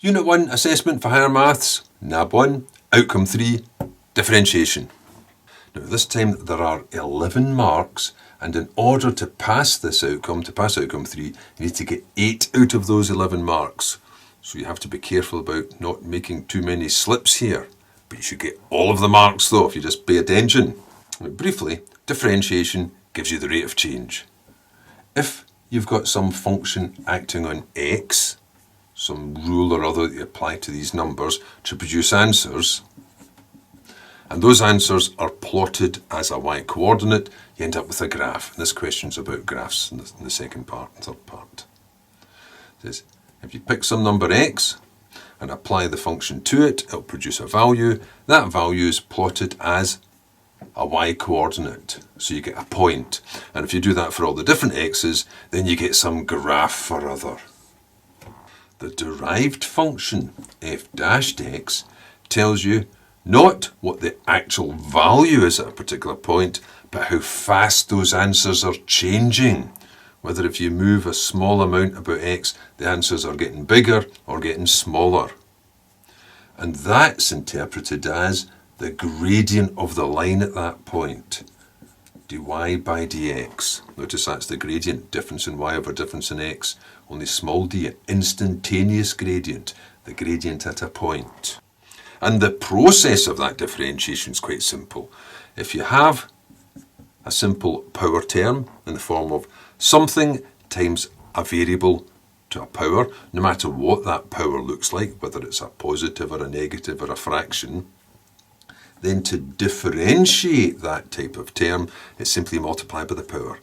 Unit 1 Assessment for Higher Maths, NAB 1, Outcome 3, Differentiation. Now this time there are 11 marks, and in order to pass this outcome, to pass outcome 3, you need to get 8 out of those 11 marks. So you have to be careful about not making too many slips here. But you should get all of the marks though if you just pay attention. Now, briefly, differentiation gives you the rate of change. If you've got some function acting on x, some rule or other that you apply to these numbers to produce answers, and those answers are plotted as a y-coordinate, you end up with a graph. And this question's about graphs in the second part and third part. It says, if you pick some number x and apply the function to it, it'll produce a value. That value is plotted as a y-coordinate, so you get a point. And if you do that for all the different x's, then you get some graph for other. The derived function f dashed x tells you not what the actual value is at a particular point, but how fast those answers are changing. Whether if you move a small amount about x, the answers are getting bigger or getting smaller. And that's interpreted as the gradient of the line at that point. dy by dx. Notice that's the gradient, difference in y over difference in x, only small d, instantaneous gradient, the gradient at a point. And the process of that differentiation is quite simple. If you have a simple power term in the form of something times a variable to a power, no matter what that power looks like, whether it's a positive or a negative or a fraction, then to differentiate that type of term, it's simply multiply by the power.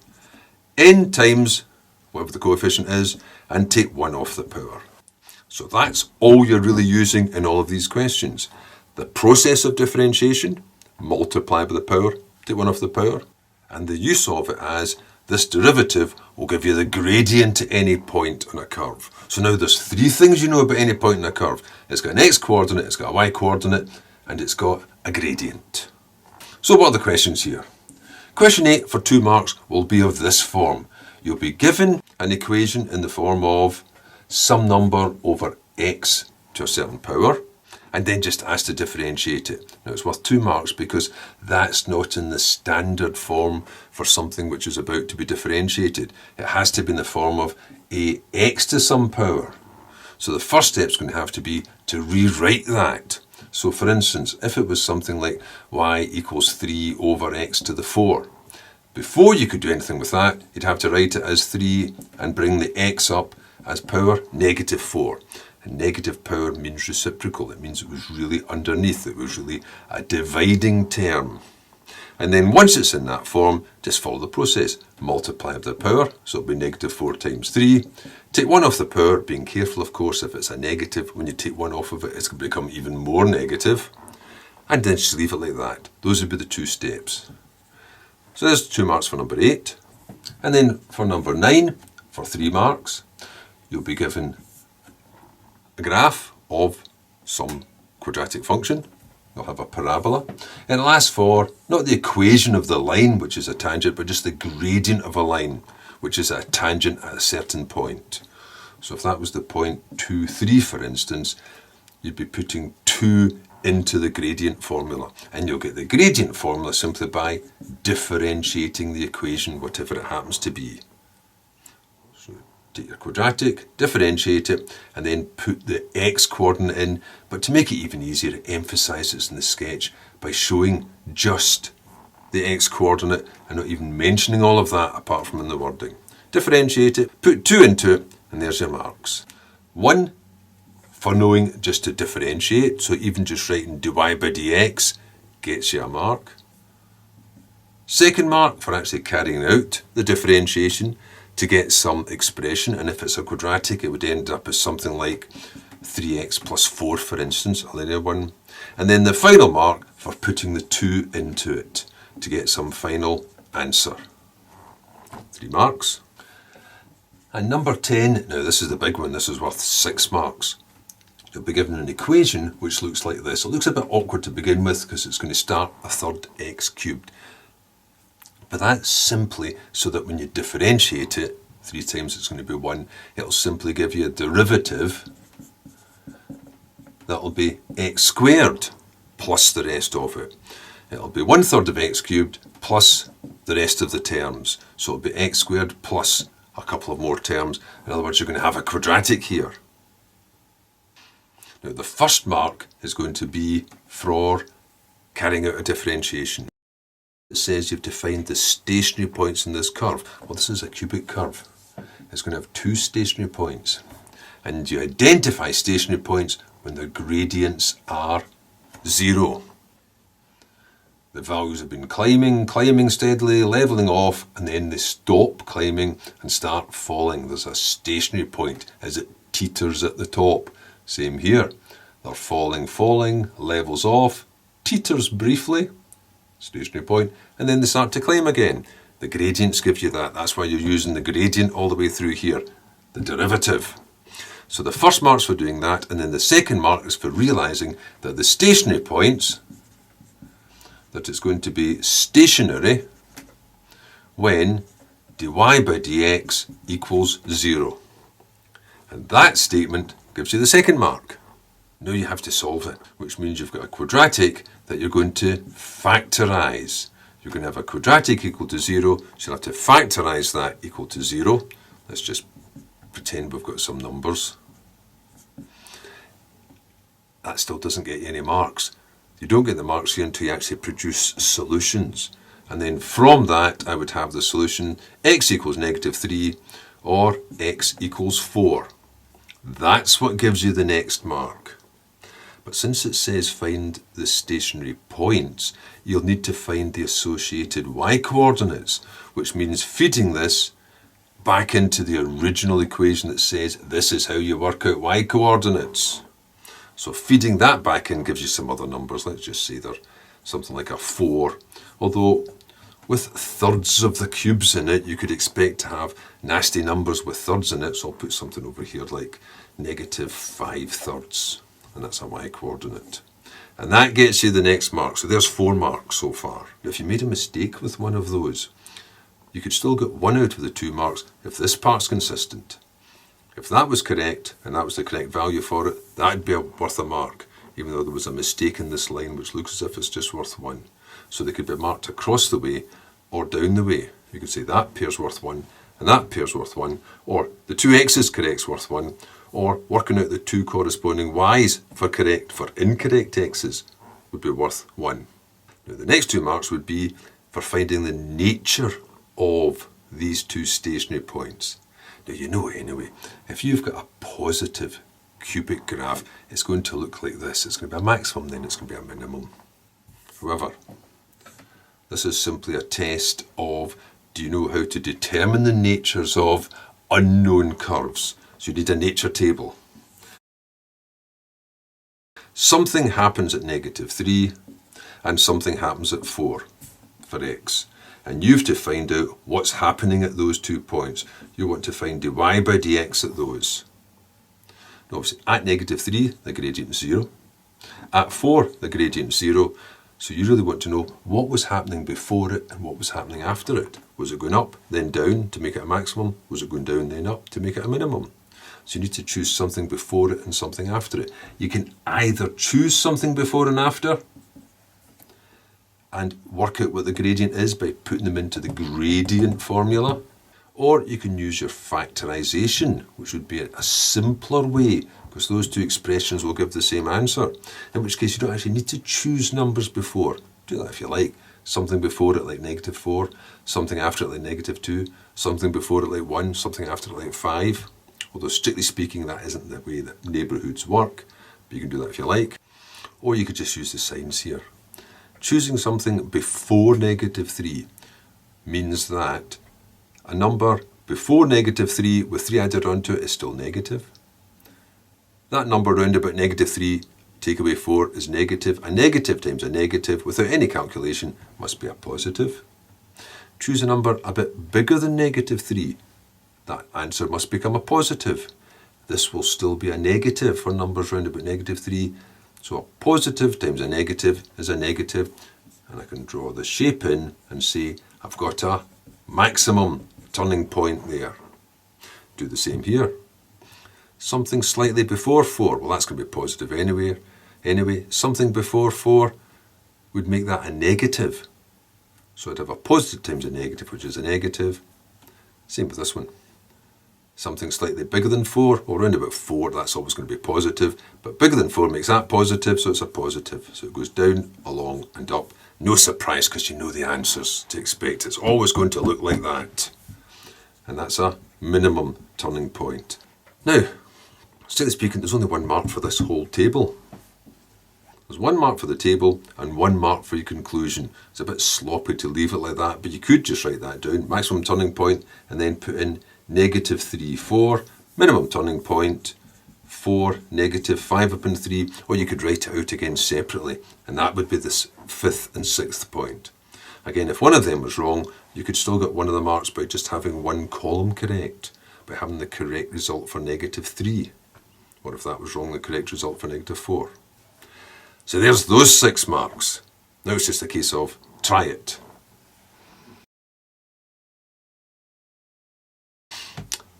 N times whatever the coefficient is, and take 1 off the power. So that's all you're really using in all of these questions. The process of differentiation, multiply by the power, take 1 off the power, and the use of it as this derivative will give you the gradient at any point on a curve. So now there's 3 things you know about any point in a curve. It's got an x-coordinate, it's got a y-coordinate, and it's got a gradient. So what are the questions here? Question 8 for 2 marks will be of this form. You'll be given an equation in the form of some number over x to a certain power, and then just asked to differentiate it. Now it's worth 2 marks because that's not in the standard form for something which is about to be differentiated. It has to be in the form of ax to some power. So the first step is going to have to be to rewrite that. So for instance, if it was something like y equals 3 over x to the 4, before you could do anything with that, you'd have to write it as 3 and bring the x up as power negative 4. And negative power means reciprocal. It means it was really underneath. It was really a dividing term. And then once it's in that form, just follow the process. Multiply by the power, so it'll be negative 4 times 3. Take 1 off the power, being careful of course if it's a negative, when you take 1 off of it, it's going to become even more negative. And then just leave it like that. Those would be the 2 steps. So there's 2 marks for number 8. And then for number 9, for 3 marks, you'll be given a graph of some quadratic function. You'll have a parabola. It'll ask for not the equation of the line, which is a tangent, but just the gradient of a line, which is a tangent at a certain point. So if that was the point 2, 3, for instance, you'd be putting 2 into the gradient formula. And you'll get the gradient formula simply by differentiating the equation, whatever it happens to be. So take your quadratic, differentiate it, and then put the x coordinate in. But to make it even easier, it emphasises in the sketch by showing just the x coordinate and not even mentioning all of that apart from in the wording. Differentiate it, put 2 into it, and there's your marks. 1 for knowing just to differentiate, so even just writing dy by dx gets you a mark. 2nd mark for actually carrying out the differentiation to get some expression, and if it's a quadratic it would end up as something like 3x plus 4, for instance, a linear one. And then the final mark for putting the 2 into it to get some final answer. 3 marks. And number 10, now this is the big one, this is worth 6 marks. You'll be given an equation which looks like this. It looks a bit awkward to begin with because it's going to start a third x cubed. But that's simply so that when you differentiate it, 3 times it's going to be 1, it'll simply give you a derivative that'll be x squared plus the rest of it. It'll be 1/3 of x cubed plus the rest of the terms. So it'll be x squared plus a couple of more terms. In other words, you're going to have a quadratic here. Now the first mark is going to be for carrying out a differentiation. It says you've defined the stationary points in this curve. Well, this is a cubic curve. It's going to have two stationary points. And you identify stationary points when the gradients are 0. The values have been climbing steadily, levelling off, and then they stop climbing and start falling. There's a stationary point as it teeters at the top. Same here. They're falling, levels off, teeters briefly, stationary point, and then they start to climb again. The gradients give you that. That's why you're using the gradient all the way through here, the derivative. So the first mark's for doing that, and then the second mark is for realising that the stationary points, that it's going to be stationary when dy by dx equals 0. And that statement gives you the second mark. Now you have to solve it, which means you've got a quadratic that you're going to factorise. You're going to have a quadratic equal to 0, so you'll have to factorise that equal to 0. Let's just pretend we've got some numbers. That still doesn't get you any marks. You don't get the marks here until you actually produce solutions. And then from that, I would have the solution x equals -3 or x equals 4. That's what gives you the next mark. But since it says find the stationary points, you'll need to find the associated y-coordinates, which means feeding this back into the original equation that says this is how you work out y-coordinates. So feeding that back in gives you some other numbers. Let's just say they're something like a 4. Although with thirds of the cubes in it, you could expect to have nasty numbers with thirds in it. So I'll put something over here like -5/3. And that's a y-coordinate. And that gets you the next mark. So there's 4 marks so far. If you made a mistake with one of those, you could still get 1 out of the 2 marks if this part's consistent. If that was correct, and that was the correct value for it, that'd be worth a mark, even though there was a mistake in this line, which looks as if it's just worth 1. So they could be marked across the way or down the way. You could say that pair's worth 1, and that pair's worth 1, or the 2x's correct's worth 1, or working out the 2 corresponding y's for incorrect x's would be worth 1. Now the next 2 marks would be for finding the nature of these 2 stationary points. Now you know anyway, if you've got a positive cubic graph, it's going to look like this. It's going to be a maximum, then it's going to be a minimum. However, this is simply a test of, do you know how to determine the natures of unknown curves? So you need a nature table. Something happens at -3 and something happens at 4 for x. And you've to find out what's happening at those 2 points. You want to find dy by dx at those. Now obviously at -3, the gradient is 0. At 4, the gradient is 0. So you really want to know what was happening before it and what was happening after it. Was it going up, then down to make it a maximum? Was it going down, then up to make it a minimum? So you need to choose something before it and something after it. You can either choose something before and after and work out what the gradient is by putting them into the gradient formula, or you can use your factorisation, which would be a simpler way, because those 2 expressions will give the same answer, in which case you don't actually need to choose numbers before. Do that if you like. Something before it like -4, something after it like -2, something before it like 1, something after it like 5. Although strictly speaking, that isn't the way that neighbourhoods work, but you can do that if you like. Or you could just use the signs here. Choosing something before -3 means that a number before -3 with 3 added onto it is still negative. That number round about -3, take away 4 is negative. A negative times a negative without any calculation must be a positive. Choose a number a bit bigger than -3. That answer must become a positive. This will still be a negative for numbers round about -3. So a positive times a negative is a negative. And I can draw the shape in and say I've got a maximum turning point there. Do the same here. Something slightly before 4, well, that's going to be positive anyway. Something before 4 would make that a negative. So I'd have a positive times a negative, which is a negative. Same with this one. Something slightly bigger than 4, or around about 4, that's always going to be positive. But bigger than 4 makes that positive, so it's a positive. So it goes down, along, and up. No surprise, because you know the answers to expect. It's always going to look like that. And that's a minimum turning point. Now, strictly speaking, there's only 1 mark for this whole table. There's 1 mark for the table and 1 mark for your conclusion. It's a bit sloppy to leave it like that, but you could just write that down. Maximum turning point, and then put in negative 3, 4. Minimum turning point, 4, negative 5 upon 3. Or you could write it out again separately, and that would be this 5th and 6th point. Again, if one of them was wrong, you could still get one of the marks by just having 1 column correct, by having the correct result for negative 3. Or if that was wrong, the correct result for negative 4. So there's those 6 marks. Now it's just a case of try it.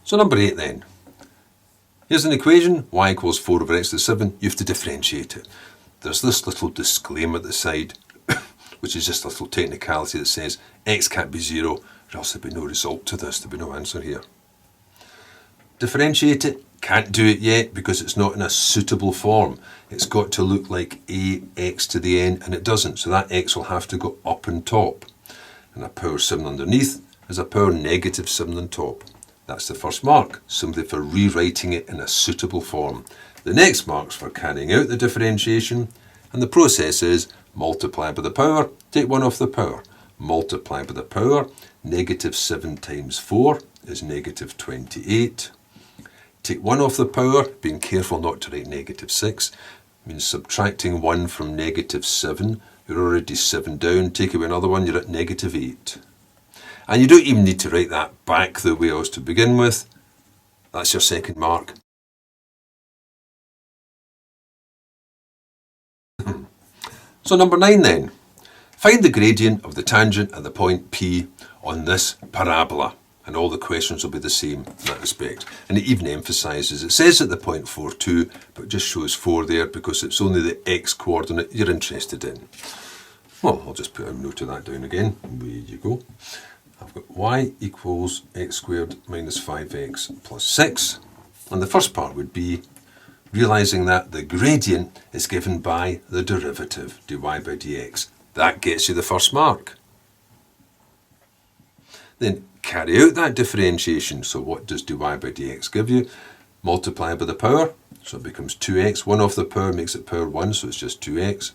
So number 8 then. Here's an equation, y equals 4 over x to the 7. You have to differentiate it. There's this little disclaimer at the side, which is just a little technicality that says x can't be 0, or else there'd be no result to this, there'd be no answer here. Differentiate it. Can't do it yet because it's not in a suitable form. It's got to look like ax to the n, and it doesn't. So that x will have to go up on top. And a power 7 underneath is a power negative 7 on top. That's the first mark, simply for rewriting it in a suitable form. The next mark's for carrying out the differentiation, and the process is multiply by the power, take 1 off the power. Multiply by the power, negative 7 times 4 is negative 28. Take 1 off the power, being careful not to write negative 6, means subtracting 1 from negative 7, you're already 7 down, take away another 1, you're at negative 8. And you don't even need to write that back the way I was to begin with. That's your second mark. So number 9 then. Find the gradient of the tangent at the point P on this parabola. And all the questions will be the same in that respect. And it even emphasises, it says at the point 4, 2, but just shows 4 there because it's only the x coordinate you're interested in. Well, I'll just put a note of that down again. There you go. I've got y equals x squared minus 5x plus 6. And the first part would be realising that the gradient is given by the derivative, dy by dx. That gets you the first mark. Then carry out that differentiation. So what does dy by dx give you? Multiply by the power, so it becomes 2x. 1 off the power makes it power 1, so it's just 2x.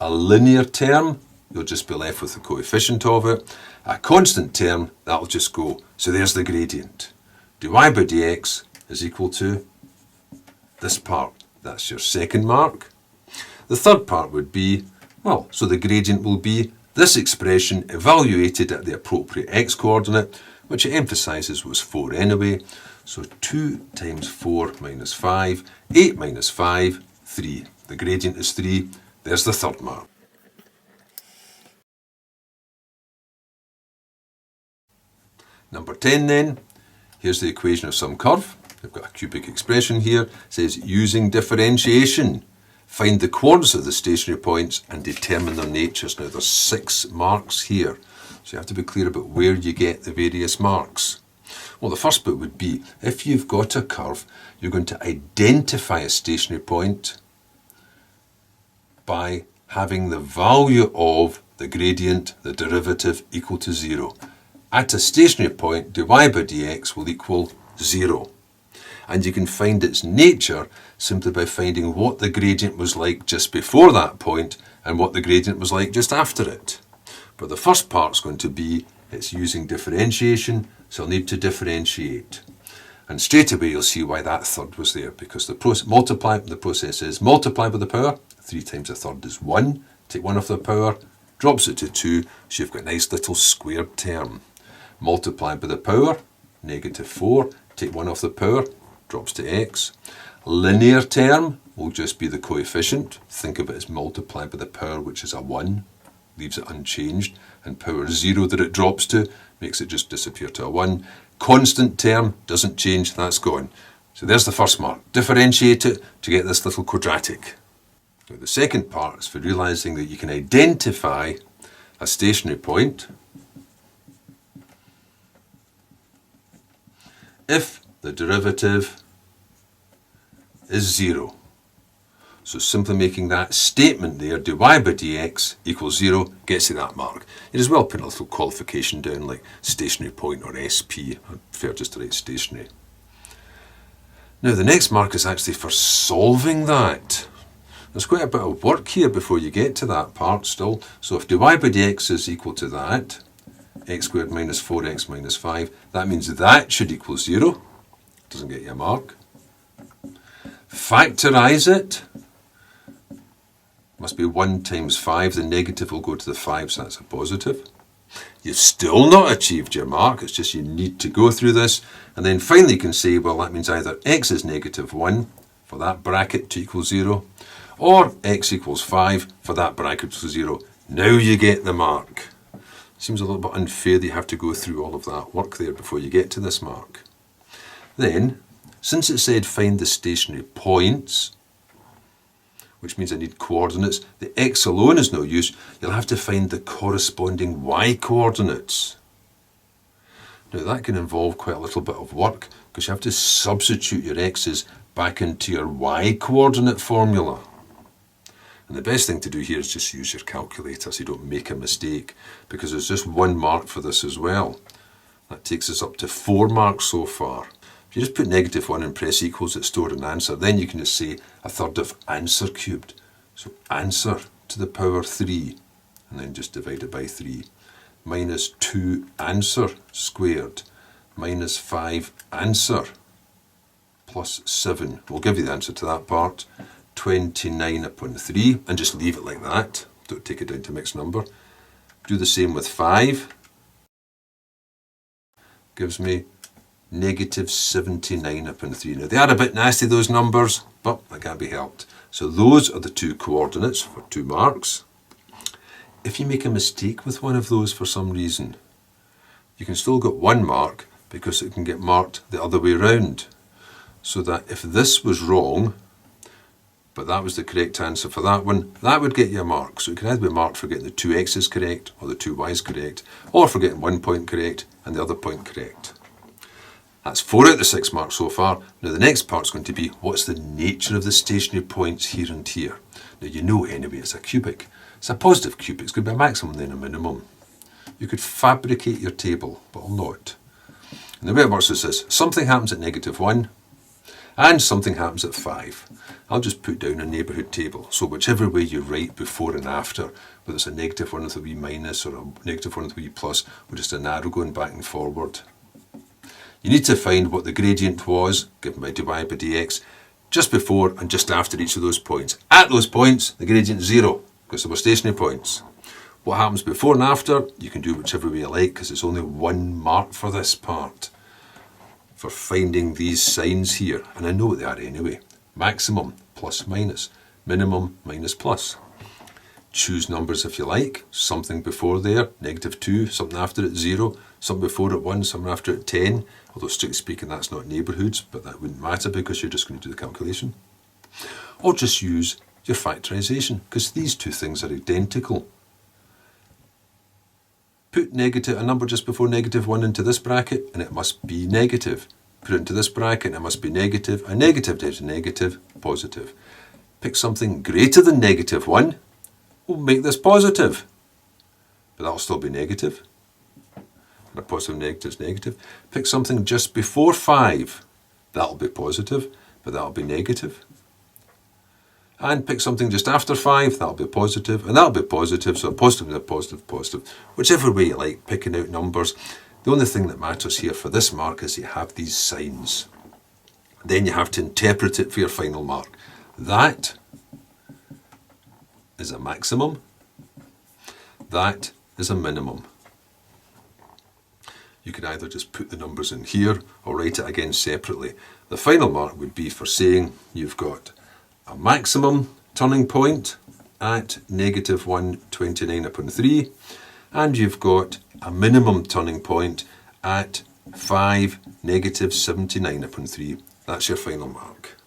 A linear term, you'll just be left with the coefficient of it. A constant term, that'll just go. So there's the gradient. dy by dx is equal to this part. That's your second mark. The third part would be, well, so the gradient will be this expression evaluated at the appropriate x coordinate, which it emphasises was 4 anyway. So 2 times 4 minus 5, 8 minus 5, 3. The gradient is 3. There's the third mark. Number 10 then. Here's the equation of some curve. We've got a cubic expression here. It says using differentiation. Find the coordinates of the stationary points and determine their natures. Now there's 6 marks here, so you have to be clear about where you get the various marks. Well, the first bit would be, if you've got a curve, you're going to identify a stationary point by having the value of the gradient, the derivative, equal to 0. At a stationary point, dy by dx will equal 0. And you can find its nature simply by finding what the gradient was like just before that point and what the gradient was like just after it. But the first part's going to be, it's using differentiation, so I'll need to differentiate. And straight away you'll see why that third was there, because the process is multiply by the power, 3 times a third is 1, take 1 off the power, drops it to 2, so you've got a nice little squared term. Multiply by the power, negative 4, take 1 off the power, drops to x. Linear term will just be the coefficient. Think of it as multiply by the power, which is a 1, leaves it unchanged, and power 0 that it drops to makes it just disappear to a 1. Constant term doesn't change, that's gone. So there's the first mark. Differentiate it to get this little quadratic. Now the second part is for realising that you can identify a stationary point if the derivative is 0. So simply making that statement there, dy by dx equals 0, gets you that mark. You'd as well put a little qualification down like stationary point or SP. I prefer just to write stationary. Now the next mark is actually for solving that. There's quite a bit of work here before you get to that part still. So if dy by dx is equal to that, x squared minus 4x minus 5, that means that should equal 0. Doesn't get you a mark. Factorise it. Must be 1 times 5. The negative will go to the 5, so that's a positive. You've still not achieved your mark. It's just you need to go through this. And then finally you can say, well, that means either x is negative 1 for that bracket to equal 0, or x equals 5 for that bracket to 0. Now you get the mark. Seems a little bit unfair that you have to go through all of that work there before you get to this mark. Then, since it said find the stationary points, which means I need coordinates, the x alone is no use. You'll have to find the corresponding y coordinates. Now that can involve quite a little bit of work because you have to substitute your x's back into your y coordinate formula. And the best thing to do here is just use your calculator so you don't make a mistake, because there's just 1 mark for this as well. That takes us up to 4 marks so far. If you just put -1 and press equals, it's stored an answer. Then you can just say 1/3 of answer cubed. So answer to the power 3, and then just divide it by 3. Minus 2 answer squared, minus 5 answer, plus 7. We'll give you the answer to that part. 29 upon 3, and just leave it like that. Don't take it down to mixed number. Do the same with 5. Gives me -79 upon 3. Now they are a bit nasty, those numbers, but that can't be helped. So those are the 2 coordinates for 2 marks. If you make a mistake with one of those for some reason, you can still get 1 mark because it can get marked the other way round. So that if this was wrong, but that was the correct answer for that one, that would get you a mark. So it can either be marked for getting the 2 x's correct or the 2 y's correct, or for getting 1 point correct and the other point correct. That's 4 out of the 6 marks so far. Now the next part's going to be, what's the nature of the stationary points here and here? Now you know anyway it's a cubic. It's a positive cubic. It's going to be a maximum then a minimum. You could fabricate your table, but I'll not. And the way it works is this. Something happens at -1 and something happens at 5. I'll just put down a neighbourhood table. So whichever way you write before and after, whether it's a -1 with a wee minus or a -1 with a wee plus, or just an arrow going back and forward. You need to find what the gradient was, given by dy by dx, just before and just after each of those points. At those points, the gradient is 0, because they were stationary points. What happens before and after, you can do whichever way you like, because it's only 1 mark for this part, for finding these signs here. And I know what they are anyway. Maximum, plus minus. Minimum, minus plus. Choose numbers if you like. Something before there, -2, something after it, 0, something before it, 1, something after it, 10. Although strictly speaking, that's not neighbourhoods, but that wouldn't matter because you're just going to do the calculation. Or just use your factorisation, because these 2 things are identical. Put a number just before -1 into this bracket, and it must be negative. Put it into this bracket, and it must be negative. A negative times a negative, positive. Pick something greater than -1. We'll make this positive, but that'll still be negative. And a positive and negative is negative. Pick something just before 5. That'll be positive, but that'll be negative. And pick something just after 5. That'll be positive, and that'll be positive. So a positive and a positive, positive. Whichever way you like, picking out numbers. The only thing that matters here for this mark is you have these signs. Then you have to interpret it for your final mark. That is a maximum. That is a minimum. You could either just put the numbers in here or write it again separately. The final mark would be for saying you've got a maximum turning point at -1, 29 upon 3, and you've got a minimum turning point at 5, -79 upon 3. That's your final mark.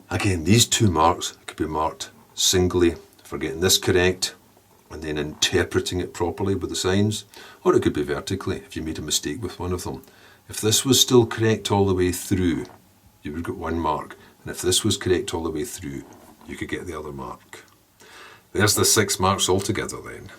Again, these 2 marks could be marked singly for getting this correct and then interpreting it properly with the signs, or it could be vertically if you made a mistake with one of them. If this was still correct all the way through, you would get 1 mark, and if this was correct all the way through, you could get the other mark. There's the 6 marks altogether then.